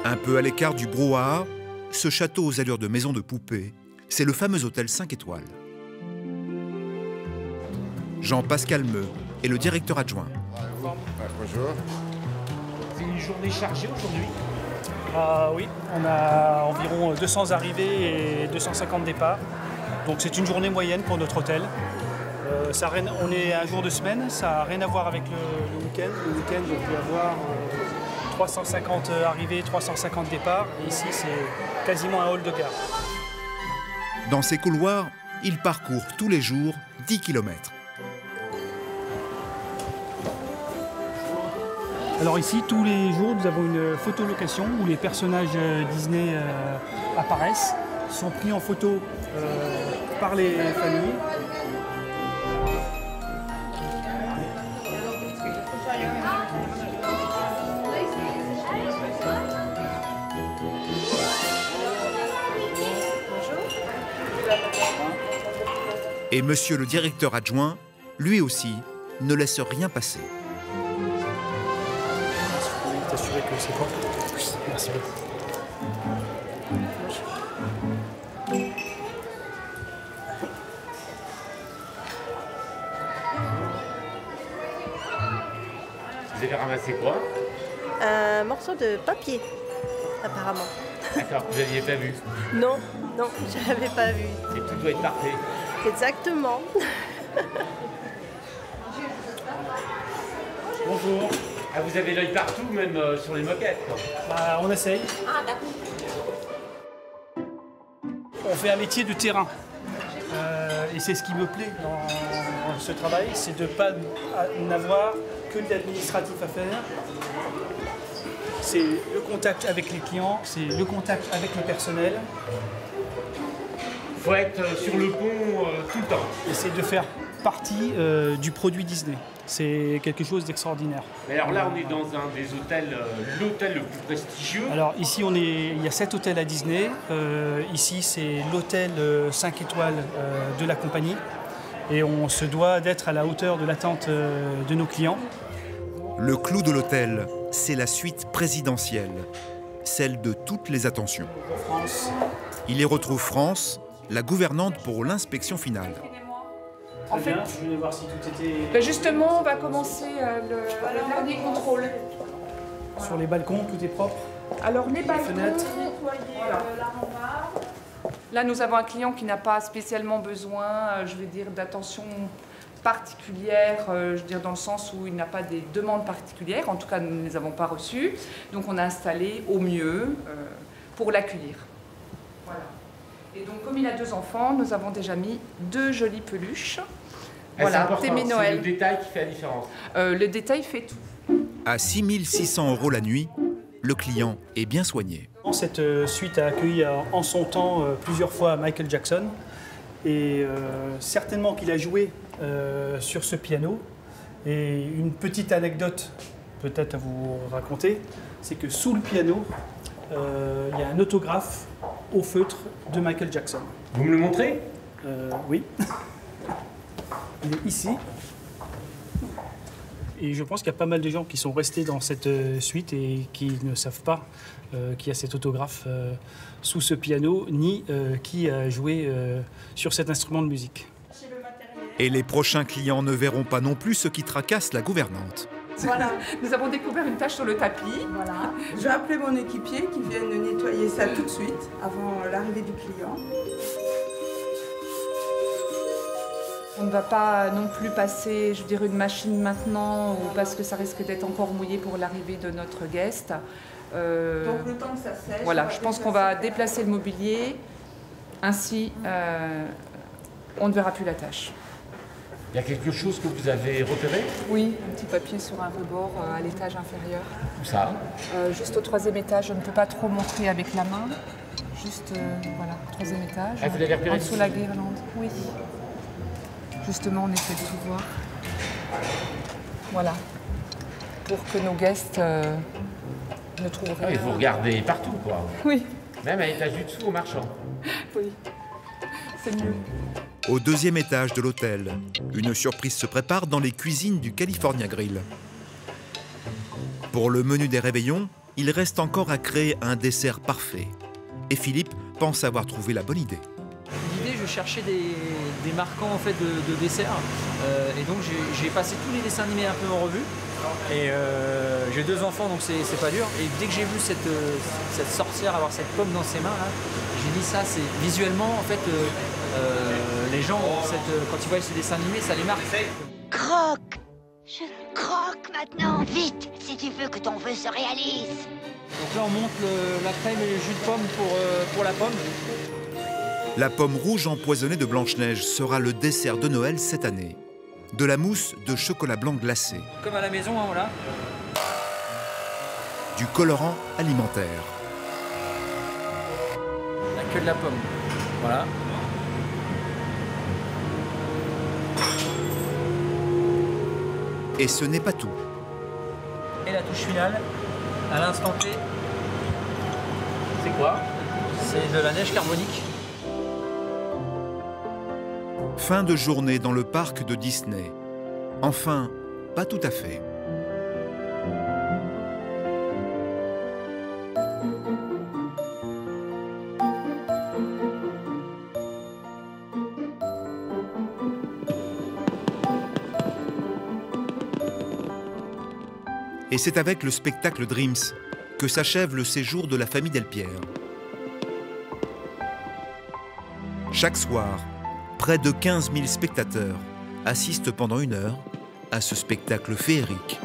Un peu à l'écart du brouhaha, ce château aux allures de maison de poupée, c'est le fameux hôtel 5 étoiles. Jean-Pascal Meux est le directeur adjoint. Bonjour. C'est une journée chargée aujourd'hui? Oui, on a environ 200 arrivées et 250 départs. Donc c'est une journée moyenne pour notre hôtel. On est un jour de semaine, ça n'a rien à voir avec le week-end. Le week-end, on peut avoir 350 arrivées, 350 départs. Et ici, c'est quasiment un hall de gare. Dans ces couloirs, il parcourt tous les jours 10 km. Alors ici, tous les jours, nous avons une photolocation où les personnages Disney apparaissent, sont pris en photo par les familles. Et monsieur le directeur adjoint, lui aussi, ne laisse rien passer. T'assurer que c'est bon. Oui, merci beaucoup. Vous avez ramassé quoi? Un morceau de papier, apparemment. D'accord, vous n'aviez pas vu. Non, non, je l'avais pas vu. Et tout doit être parfait. Exactement. Bonjour. Ah, vous avez l'œil partout, même sur les moquettes, quoi. On essaye. Ah, d'accord. On fait un métier de terrain. Et c'est ce qui me plaît dans ce travail, c'est de ne pas n'avoir que de l'administratif à faire. C'est le contact avec les clients, c'est le contact avec le personnel. Il faut être sur le pont tout le temps. Et c'est de faire partie du produit Disney. C'est quelque chose d'extraordinaire. Mais alors là, on est dans un des hôtels, l'hôtel le plus prestigieux. Alors ici, il y a 7 hôtels à Disney. Ici, c'est l'hôtel 5 étoiles de la compagnie. Et on se doit d'être à la hauteur de l'attente de nos clients. Le clou de l'hôtel, c'est la suite présidentielle, celle de toutes les attentions. Il y retrouve France, la gouvernante pour l'inspection finale. En fait, je voulais voir si tout était... Justement, on va commencer le dernier contrôle. Sur les balcons, tout est propre. Alors les balcons, fenêtres. voilà. Là, nous avons un client qui n'a pas spécialement besoin, je vais dire, d'attention particulière, je veux dire dans le sens où il n'a pas des demandes particulières. En tout cas, nous ne les avons pas reçues. Donc, on a installé au mieux pour l'accueillir. Voilà. Et donc, comme il a 2 enfants, nous avons déjà mis 2 jolies peluches. Voilà, Témé Noël. C'est le détail qui fait la différence. Le détail fait tout. À 6 600 € la nuit, le client est bien soigné. Cette suite a accueilli en son temps plusieurs fois Michael Jackson. Et certainement qu'il a joué sur ce piano. Et une petite anecdote peut-être à vous raconter, c'est que sous le piano, il y a un autographe au feutre de Michael Jackson. Vous me le montrez? Oui. Il est ici. Et je pense qu'il y a pas mal de gens qui sont restés dans cette suite et qui ne savent pas qu'il y a cet autographe sous ce piano, ni qui a joué sur cet instrument de musique. Et les prochains clients ne verront pas non plus ce qui tracasse la gouvernante. Voilà, nous avons découvert une tache sur le tapis. Voilà. Je vais appeler mon équipier qui vienne nettoyer ça tout de suite, avant l'arrivée du client. On ne va pas non plus passer, je veux dire, une machine maintenant, ou parce que ça risque d'être encore mouillé pour l'arrivée de notre guest. Donc le temps que ça sèche. Voilà, je pense qu'on va déplacer le mobilier, ainsi on ne verra plus la tâche. Il y a quelque chose que vous avez repéré? Oui, un petit papier sur un rebord à l'étage inférieur. Où ça? Juste au 3e étage, je ne peux pas trop montrer avec la main. Juste, voilà, 3e étage. Ah, vous l'avez repéré en dessous la guirlande, oui. Justement, on essaie de tout voir. Voilà. Pour que nos guests ne trouvent rien. Ah, vous regardez partout, quoi. Oui. Même à l'étage du dessous, au marchand. Oui. C'est mieux. Au 2e étage de l'hôtel, une surprise se prépare dans les cuisines du California Grill. Pour le menu des réveillons, il reste encore à créer un dessert parfait. Et Philippe pense avoir trouvé la bonne idée. L'idée, je cherchais des marquants en fait, de dessert. Et donc j'ai passé tous les dessins animés un peu en revue. Et j'ai 2 enfants, donc c'est pas dur. Et dès que j'ai vu cette sorcière avoir cette pomme dans ses mains, j'ai dit ça, c'est visuellement en fait, les gens, quand ils voient ces dessins animés, ça les marque. Croque! Je croque maintenant, vite, si tu veux que ton vœu se réalise. Donc là, on monte la crème et le jus de pomme pour la pomme. La pomme rouge empoisonnée de Blanche-Neige sera le dessert de Noël cette année. De la mousse de chocolat blanc glacé. Comme à la maison, hein, voilà. Du colorant alimentaire. La queue de la pomme. Voilà. Et ce n'est pas tout. Et la touche finale, à l'instant T. C'est quoi? C'est de la neige carbonique. Fin de journée dans le parc de Disney. Enfin, pas tout à fait. Et c'est avec le spectacle Dreams que s'achève le séjour de la famille Delpierre. Chaque soir, près de 15 000 spectateurs assistent pendant 1 heure à ce spectacle féerique.